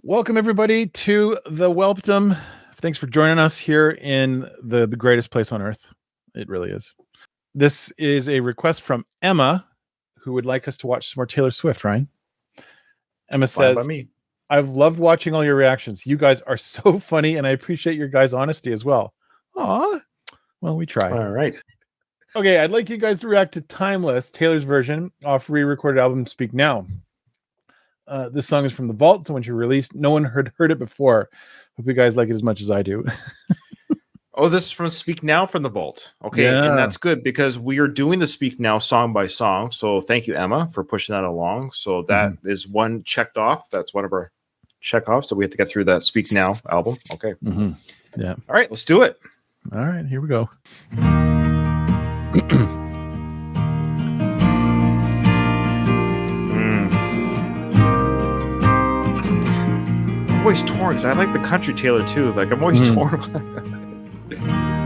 Welcome, everybody, to the Welpdom. Thanks for joining us here in the greatest place on earth. It really is. This is a request from Emma, who would like us to watch some more Taylor Swift, Ryan. Emma says, by me. I've loved watching all your reactions. You guys are so funny, and I appreciate your guys' honesty as well. Aw. Well, we try. All right. Okay, I'd like you guys to react to Timeless, Taylor's version off re-recorded album Speak Now. This song is from The Vault, so when she released, no one heard it before. Hope you guys like it as much as I do. Oh, this is from Speak Now from The Vault. Okay, Yeah. And that's good because we are doing the Speak Now song by song. So thank you, Emma, for pushing that along. So that is one checked off. That's one of our check-offs. So we have to get through that Speak Now album. Okay. Yeah. All right, let's do it. All right, here we go. I'm always torn because I like the country Taylor too. Like I'm always torn.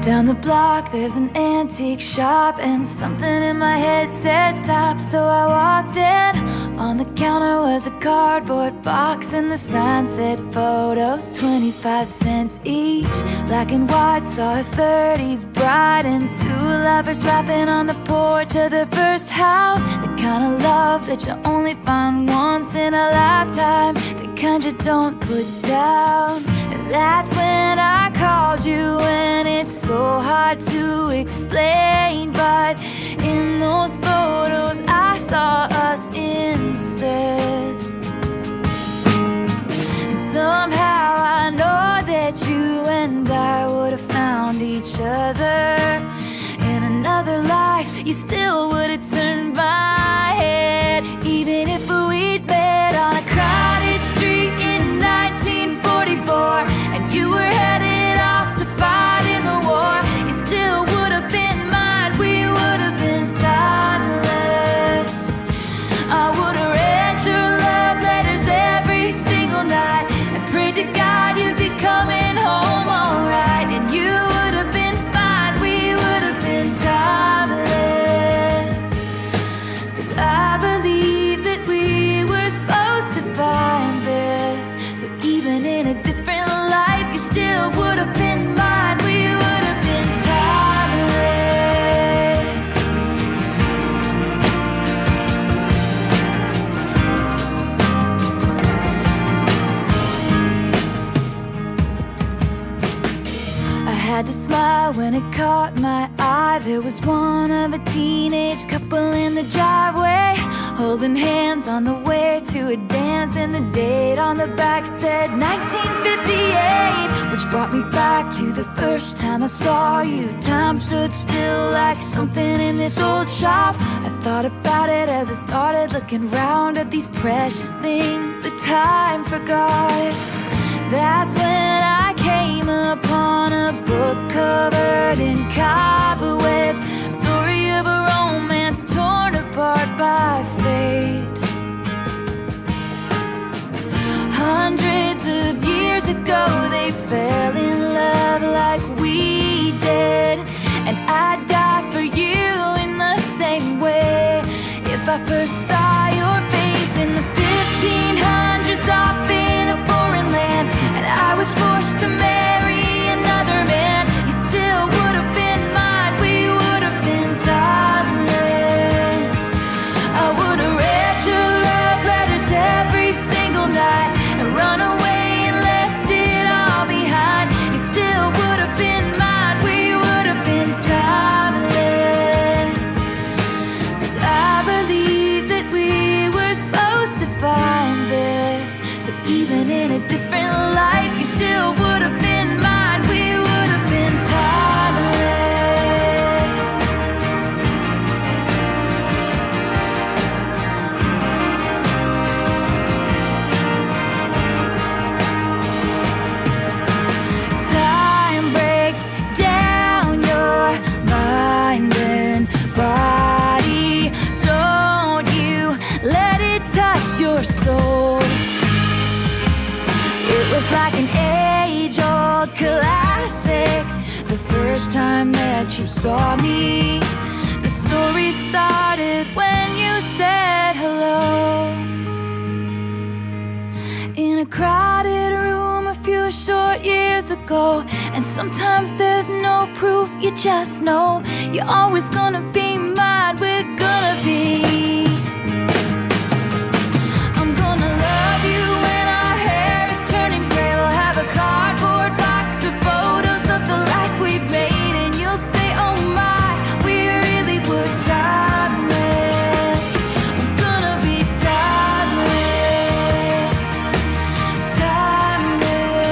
Down the block there's an antique shop, and something in my head said stop, so I walked in. On the counter was a cardboard box, and the sign said photos, 25 cents each. Black and white, saw a 30s bride and two lovers laughing on the porch of their first house. The kind of love that you only find once in a lifetime, the kind you don't put down. And that's when I called you, and it's so hard to explain, but in those photos I saw us instead. And somehow I know that you and I would have found each other. In another life you still would have turned my head, even if we'd met on a crowded street in 1944, and you were headed off to fight in the war. You still would have been mine, we would have been timeless. I would have read your love letters every single night and prayed to God you'd be coming home alright. And you would have been fine, we would have been timeless. 'Cause I believe that we were supposed to find this. So even in a different life you still would have been mine, we would have been timeless. I had to smile when it caught my eye. There was one of a teenage couple in the driveway, holding hands on the way to a dance, and the date on the back said 1958, which brought me back to the first time I saw you. Time stood still like something in this old shop. I thought about it as I started looking around at these precious things that time forgot. That's when I came upon a book covered in cobwebs, story of a romance torn apart by fate. Hundreds of years ago they fell in love like we did, and I'd die for you in the same way. If I first saw your face in the 1500s off in a foreign land, and I was forced to marry another man, you still would have been mine, we would have been timeless. I would have read your love letters every single night and run away and left it all behind. You still would have been mine, we would have been timeless. 'Cause I believe that we were supposed to find this. So even in a different life you still would have been mine, we would have been timeless. Time breaks down your mind and body. Don't you let it touch your soul. It was like an age-old classic. The first time that you saw me, the story started when you said hello. In a crowded years ago. And sometimes there's no proof, you just know you're always gonna be mine. We're gonna be. I'm gonna love you when our hair is turning gray. We'll have a cardboard box of photos of the life we've made, and you'll say, oh my, we really were timeless. We're gonna be timeless, timeless.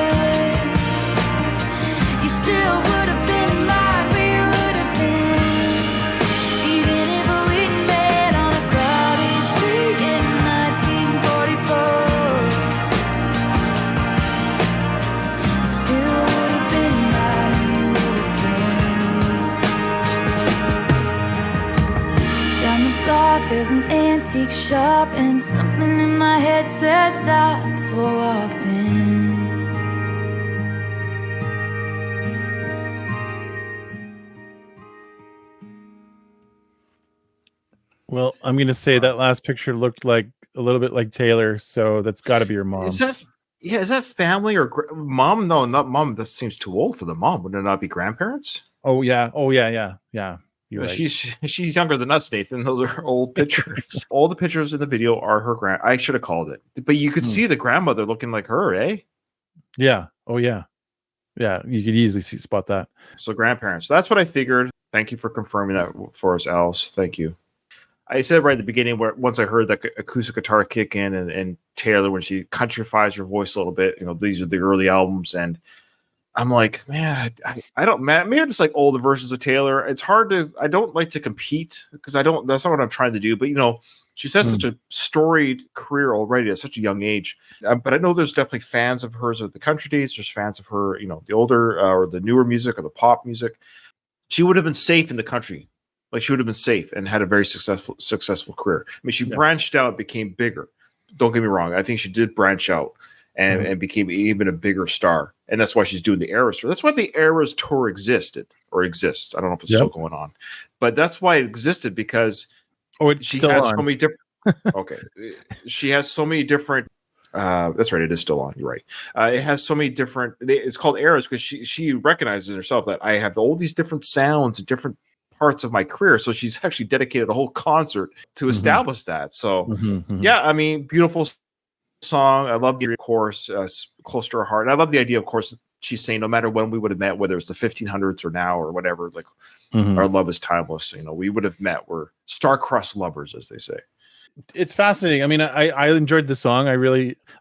You still would have been mine, we would have been, even if we'd met on a crowded street in 1944. You still would have been mine, we would have been. Down the block there's an antique shop, and something in my head said stop, so I walked in. Well, I'm going to say that last picture looked like a little bit like Taylor, so that's got to be your mom. Is that family or mom? No, not mom. That seems too old for the mom. Would it not be grandparents? Oh yeah. You're right. She's younger than us, Nathan. Those are old pictures. All the pictures in the video are her grand. I should have called it, but you could see the grandmother looking like her, eh? Yeah. Oh yeah. Yeah. You could easily spot that. So grandparents. That's what I figured. Thank you for confirming that for us, Alice. Thank you. I said right at the beginning, where once I heard that acoustic guitar kick in, and Taylor, when she countrifies her voice a little bit, these are the early albums, and I'm like, man, I don't, maybe I just like older versions of Taylor. It's hard to, I don't like to compete because that's not what I'm trying to do. But she has such a storied career already at such a young age. But I know there's definitely fans of hers of the country days. There's fans of her, the older or the newer music or the pop music. She would have been safe in the country. Like she would have been safe and had a very successful career. I mean, she branched out, became bigger. Don't get me wrong. I think she did branch out and became even a bigger star. And that's why she's doing the Eras tour. That's why the Eras tour exists. I don't know if it's still going on, but that's why it existed, because she has so many different. Okay, she has so many different. That's right. It is still on. You're right. It has so many different. It's called Eras because she recognizes herself that I have all these different sounds and different parts of my career. So she's actually dedicated a whole concert to establish that. So yeah, I mean, beautiful song. I love the chorus, close to her heart. And I love the idea, of course, she's saying no matter when we would have met, whether it's the 1500s or now or whatever, like our love is timeless. We would have met. We're star-crossed lovers, as they say. It's fascinating. I mean, I enjoyed the song. I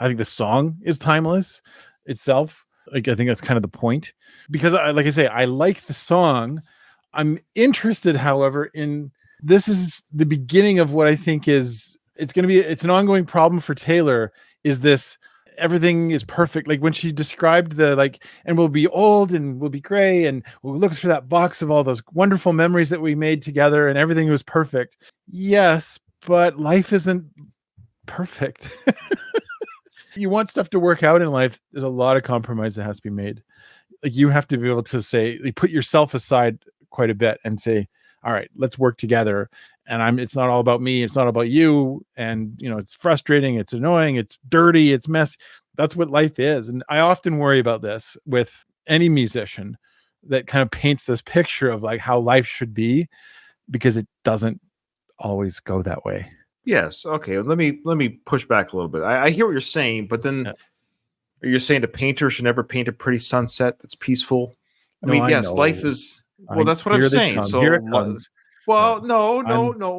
think the song is timeless itself. Like, I think that's kind of the point, because like I say, I like the song. I'm interested, however, this is the beginning of what I think it's an ongoing problem for Taylor, is this everything is perfect. Like when she described and we'll be old and we'll be gray and we'll look through that box of all those wonderful memories that we made together and everything was perfect. Yes, but life isn't perfect. You want stuff to work out in life. There's a lot of compromise that has to be made. Like you have to be able to say, put yourself aside quite a bit and say, all right, let's work together. And it's not all about me. It's not about you. And, it's frustrating. It's annoying. It's dirty. It's messy. That's what life is. And I often worry about this with any musician that kind of paints this picture of like how life should be, because it doesn't always go that way. Yes. Okay. Let me push back a little bit. I hear what you're saying, but then you're saying a painter should never paint a pretty sunset that's peaceful. I mean, yes, life is. Well, that's what I'm saying. So here it comes. Well, no,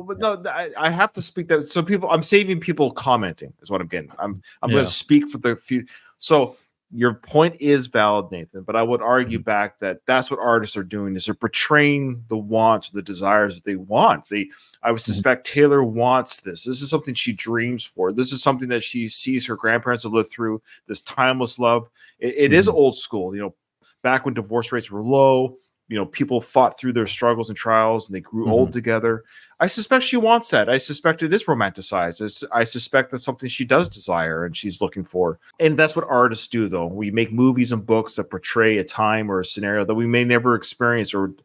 but no, I have to speak that. So I'm saving people commenting is what I'm getting. I'm going to speak for the few. So your point is valid, Nathan, but I would argue back that that's what artists are doing, is they're portraying the wants, the desires that they want. I would suspect Taylor wants this. This is something she dreams for. This is something that she sees her grandparents have lived through, this timeless love. It is old school, back when divorce rates were low. People fought through their struggles and trials and they grew old together. I suspect she wants that. I suspect it is romanticized. I suspect that's something she does desire and she's looking for. And that's what artists do, though. We make movies and books that portray a time or a scenario that we may never experience, or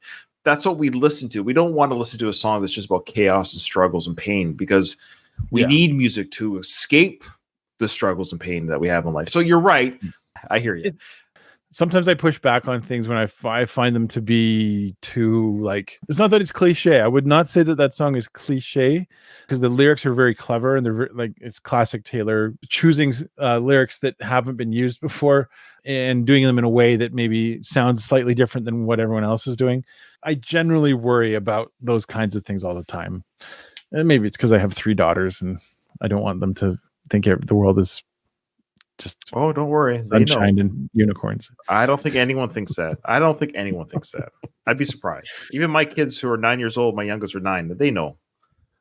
that's what we listen to. We don't want to listen to a song that's just about chaos and struggles and pain, because we need music to escape the struggles and pain that we have in life. So you're right. I hear you. sometimes I push back on things when I find them to be too like. It's not that it's cliche. I would not say that song is cliche because the lyrics are very clever and they're like it's classic Taylor choosing lyrics that haven't been used before and doing them in a way that maybe sounds slightly different than what everyone else is doing. I generally worry about those kinds of things all the time, and maybe it's because I have 3 daughters and I don't want them to think the world is just don't worry, sunshine and unicorns. I don't think anyone thinks that. I'd be surprised. Even my kids who are 9 years old, my youngest are 9, they know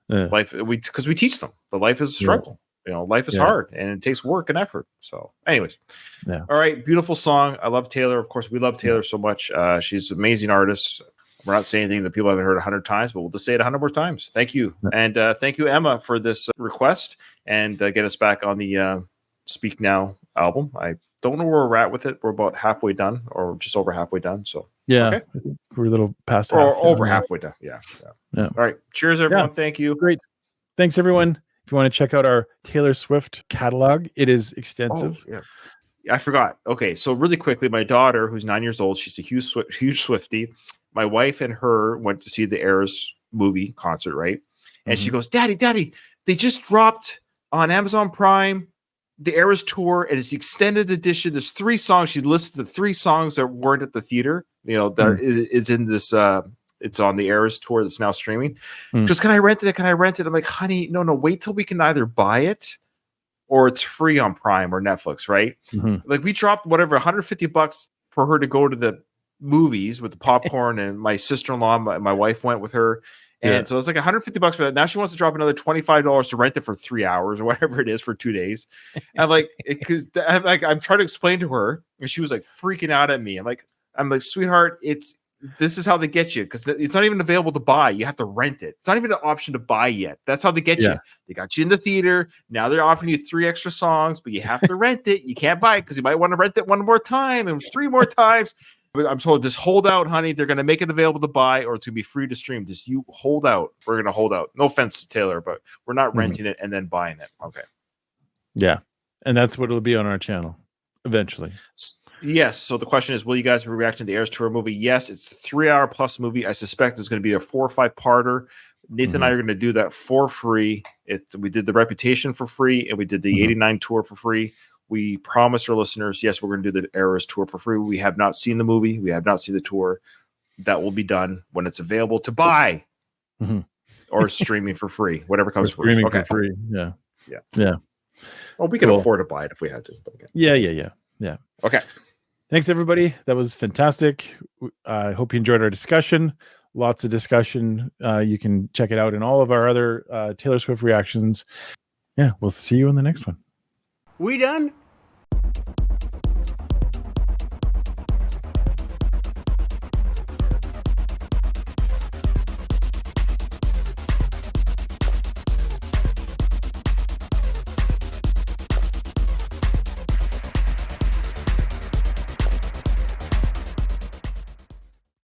life. Because we teach them that life is a struggle. Life is hard and it takes work and effort. So, anyways, all right, beautiful song. I love Taylor. Of course, we love Taylor so much. She's an amazing artist. We're not saying anything that people haven't heard 100 times, but we'll just say it 100 more times. Thank you, and thank you, Emma, for this request and get us back on the Speak Now album. I don't know where we're at with it. We're about halfway done, or just over halfway done. So okay. We're a little past over halfway done. Yeah. All right. Cheers, everyone. Thank you. Great. Thanks, everyone. If you want to check out our Taylor Swift catalog, it is extensive. I forgot. Okay, so really quickly, my daughter, who's 9 years old, she's a huge Swiftie. My wife and her went to see the Eras movie concert, right? And she goes, Daddy, they just dropped on Amazon Prime the Eras tour, and it's the extended edition. There's 3 songs. She listed the 3 songs that weren't at the theater. That is in this. It's on the Eras tour that's now streaming. Just can I rent it? I'm like, honey, no. Wait till we can either buy it or it's free on Prime or Netflix, right? Like we dropped whatever $150 for her to go to the movies with the popcorn, and my sister-in-law, my wife went with her. And so it's like $150 for that. Now she wants to drop another $25 to rent it for 3 hours or whatever it is for 2 days. And I'm trying to explain to her, and she was like freaking out at me. I'm like, sweetheart, this is how they get you, because it's not even available to buy. You have to rent it. It's not even an option to buy yet. That's how they get you. They got you in the theater. Now they're offering you 3 extra songs, but you have to rent it. You can't buy it because you might want to rent it 1 more time and 3 more times. But I'm told, just hold out, honey. They're going to make it available to buy, or it's going to be free to stream. Just you hold out. We're going to hold out. No offense to Taylor, but we're not renting it and then buying it. Okay. Yeah. And that's what it'll be on our channel eventually. Yes. So the question is, will you guys be reacting to the Eras Tour movie? Yes. It's a 3-hour plus movie. I suspect it's going to be a 4 or 5 parter. Nathan and I are going to do that for free. We did the Reputation for free, and we did the 89 tour for free. We promised our listeners, yes, we're going to do the Eras tour for free. We have not seen the movie. We have not seen the tour. That will be done when it's available to buy or streaming for free, whatever comes first. Streaming for free. Yeah. Well, we can afford to buy it if we had to. But Yeah. Okay. Thanks, everybody. That was fantastic. I hope you enjoyed our discussion. Lots of discussion. You can check it out in all of our other Taylor Swift reactions. Yeah, we'll see you in the next one. We done?